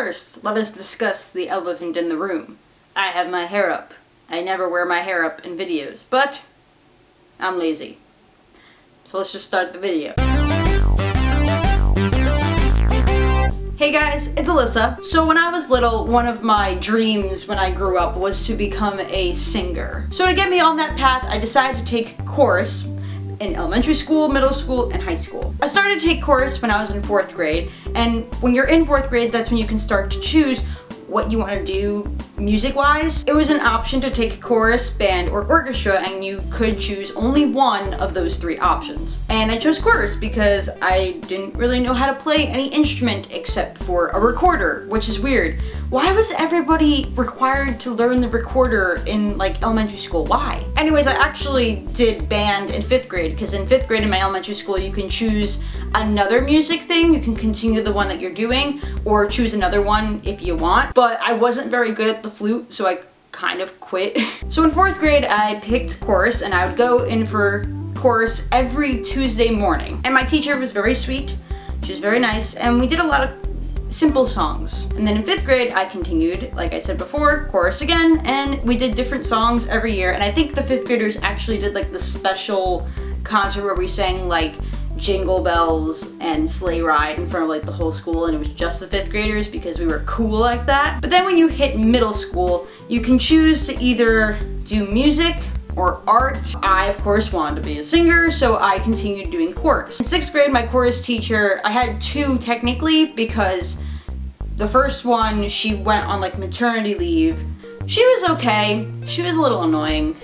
First, let us discuss the elephant in the room. I have my hair up. I never wear my hair up in videos, but I'm lazy. So let's just start the video. Hey guys, it's Alyssa. So when I was little, one of my dreams when I grew up was to become a singer. So to get me on that path, I decided to take chorus in elementary school, middle school, and high school. I started to take chorus when I was in 4th grade, and when you're in 4th grade, that's when you can start to choose what you want to do music-wise. It was an option to take chorus, band, or orchestra, and you could choose only one of those 3 options. And I chose chorus because I didn't really know how to play any instrument except for a recorder, which is weird. Why was everybody required to learn the recorder in like elementary school? Why? Anyways, I actually did band in 5th grade, because in 5th grade in my elementary school you can choose another music thing. You can continue the one that you're doing or choose another one if you want. But I wasn't very good at the flute, so I kind of quit. So in 4th grade I picked chorus, and I would go in for chorus every Tuesday morning. And my teacher was very sweet, she was very nice, and we did a lot of simple songs. And then in 5th grade I continued, like I said before, chorus again, and we did different songs every year. And I think the 5th graders actually did like the special concert where we sang like Jingle Bells and Sleigh Ride in front of like the whole school, and it was just the 5th graders because we were cool like that. But then when you hit middle school, you can choose to either do music or art. I of course wanted to be a singer, so I continued doing chorus. In 6th grade, my chorus teacher, I had 2 technically, because the first one, she went on like maternity leave. She was okay, she was a little annoying.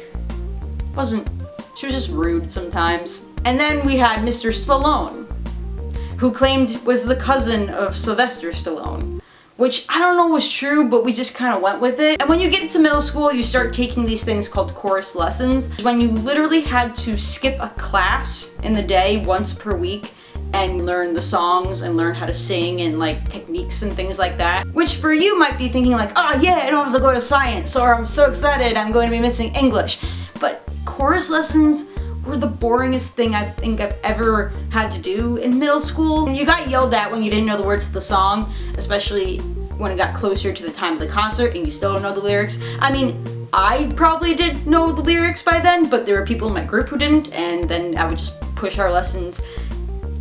She was just rude sometimes. And then we had Mr. Stallone, who claimed was the cousin of Sylvester Stallone, which I don't know was true, but we just kind of went with it. And when you get into middle school, you start taking these things called chorus lessons, when you literally had to skip a class in the day once per week and learn the songs and learn how to sing and like techniques and things like that. Which for you might be thinking like, oh yeah, I don't have to go to science, or I'm so excited I'm going to be missing English. But chorus lessons were the boringest thing I think I've ever had to do in middle school. And you got yelled at when you didn't know the words to the song, especially when it got closer to the time of the concert and you still don't know the lyrics. I mean, I probably did know the lyrics by then, but there were people in my group who didn't, and then I would just push our lessons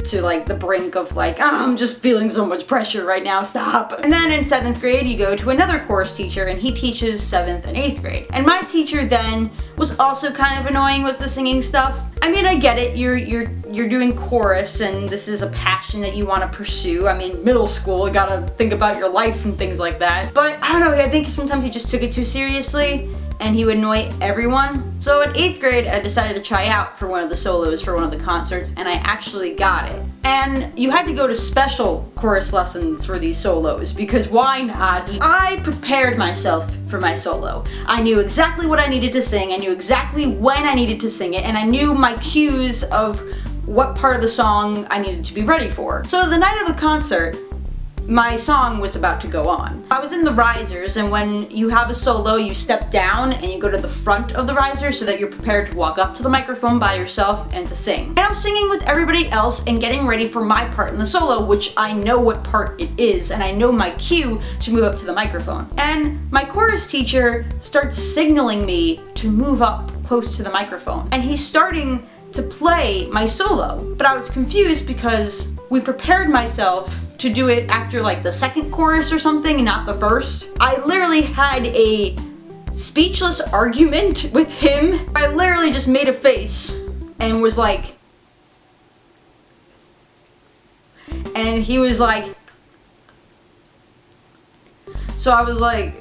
to like the brink of like, I'm just feeling so much pressure right now, stop. And then in 7th grade you go to another chorus teacher, and he teaches 7th and 8th grade. And my teacher then was also kind of annoying with the singing stuff. I mean, I get it, you're doing chorus and this is a passion that you want to pursue. I mean, middle school, you gotta think about your life and things like that. But I don't know, I think sometimes he just took it too seriously and he would annoy everyone. So in 8th grade, I decided to try out for one of the solos for one of the concerts, and I actually got it. And you had to go to special chorus lessons for these solos, because why not? I prepared myself for my solo. I knew exactly what I needed to sing, I knew exactly when I needed to sing it, and I knew my cues of what part of the song I needed to be ready for. So the night of the concert, my song was about to go on. I was in the risers, and when you have a solo, you step down and you go to the front of the riser so that you're prepared to walk up to the microphone by yourself and to sing. And I'm singing with everybody else and getting ready for my part in the solo, which I know what part it is, and I know my cue to move up to the microphone. And my chorus teacher starts signaling me to move up close to the microphone. And he's starting to play my solo, but I was confused because we prepared myself to do it after like the 2nd chorus or something, not the 1st. I literally had a speechless argument with him. I literally just made a face and was like, and he was like, so I was like,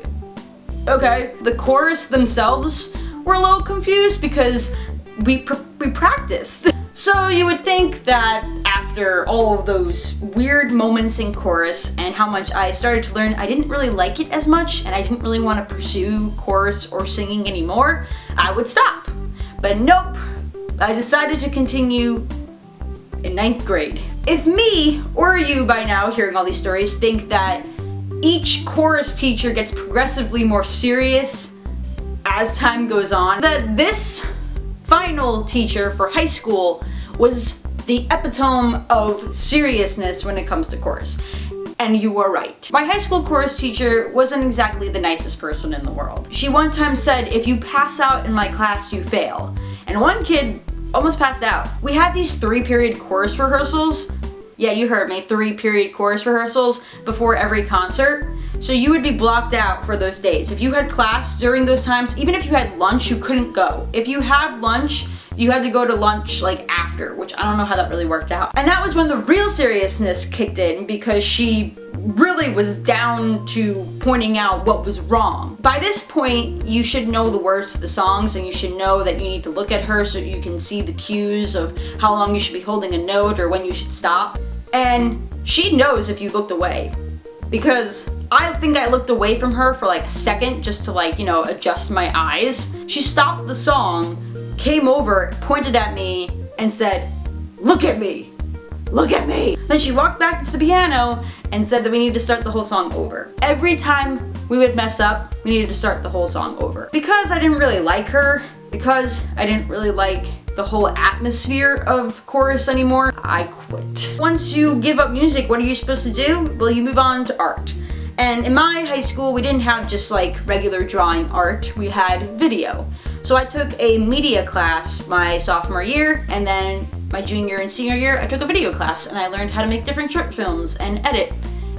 okay. The chorus themselves were a little confused because we practiced. So you would think that after all of those weird moments in chorus and how much I started to learn, I didn't really like it as much and I didn't really want to pursue chorus or singing anymore, I would stop. But nope, I decided to continue in 9th grade. If me or you by now hearing all these stories think that each chorus teacher gets progressively more serious as time goes on, that this final teacher for high school was the epitome of seriousness when it comes to chorus. and you were right. My high school chorus teacher wasn't exactly the nicest person in the world. She one time said, if you pass out in my class, you fail. And one kid almost passed out. We had these 3-period chorus rehearsals. Yeah, you heard me, 3-period chorus rehearsals before every concert. So you would be blocked out for those days. If you had class during those times, even if you had lunch, you couldn't go. If you have lunch, you had to go to lunch like after, which I don't know how that really worked out. And that was when the real seriousness kicked in, because she really was down to pointing out what was wrong. By this point, you should know the words to the songs, and you should know that you need to look at her so you can see the cues of how long you should be holding a note or when you should stop. And she knows if you looked away, because I think I looked away from her for like a second just to like, you know, adjust my eyes. She stopped the song, came over, pointed at me, and said, "Look at me, look at me." Then she walked back to the piano and said that we needed to start the whole song over. Every time we would mess up, we needed to start the whole song over. Because I didn't really like her, because I didn't really like the whole atmosphere of chorus anymore, I quit. Once you give up music, what are you supposed to do? Well, you move on to art. And in my high school, we didn't have just like regular drawing art, we had video. So I took a media class my sophomore year, and then my junior and senior year, I took a video class, and I learned how to make different short films and edit.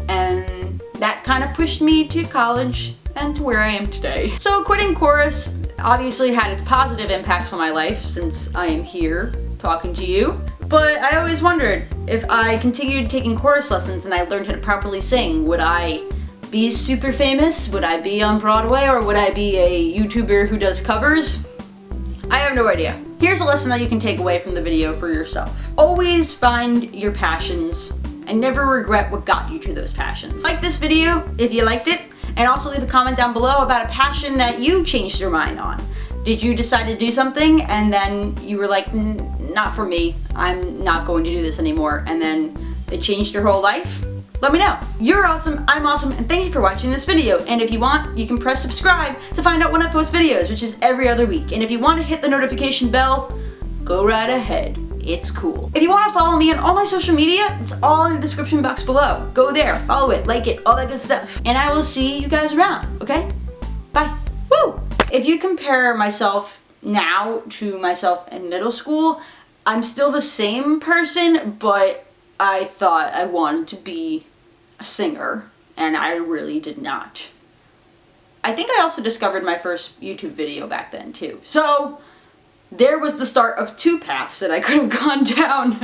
And that kind of pushed me to college and to where I am today. So quitting chorus obviously had its positive impacts on my life, since I am here talking to you. But I always wondered, if I continued taking chorus lessons and I learned how to properly sing, would I be super famous? Would I be on Broadway? Or would I be a YouTuber who does covers? I have no idea. Here's a lesson that you can take away from the video for yourself. Always find your passions and never regret what got you to those passions. Like this video if you liked it, and also leave a comment down below about a passion that you changed your mind on. Did you decide to do something and then you were like, not for me, I'm not going to do this anymore, and then it changed your whole life? Let me know. You're awesome, I'm awesome, and thank you for watching this video. And if you want, you can press subscribe to find out when I post videos, which is every other week. And if you want to hit the notification bell, go right ahead. It's cool. If you want to follow me on all my social media, it's all in the description box below. Go there, follow it, like it, all that good stuff. And I will see you guys around, okay? Bye. Woo! If you compare myself now to myself in middle school, I'm still the same person, but I thought I wanted to be a singer, and I really did not. I think I also discovered my first YouTube video back then too. So there was the start of 2 paths that I could have gone down.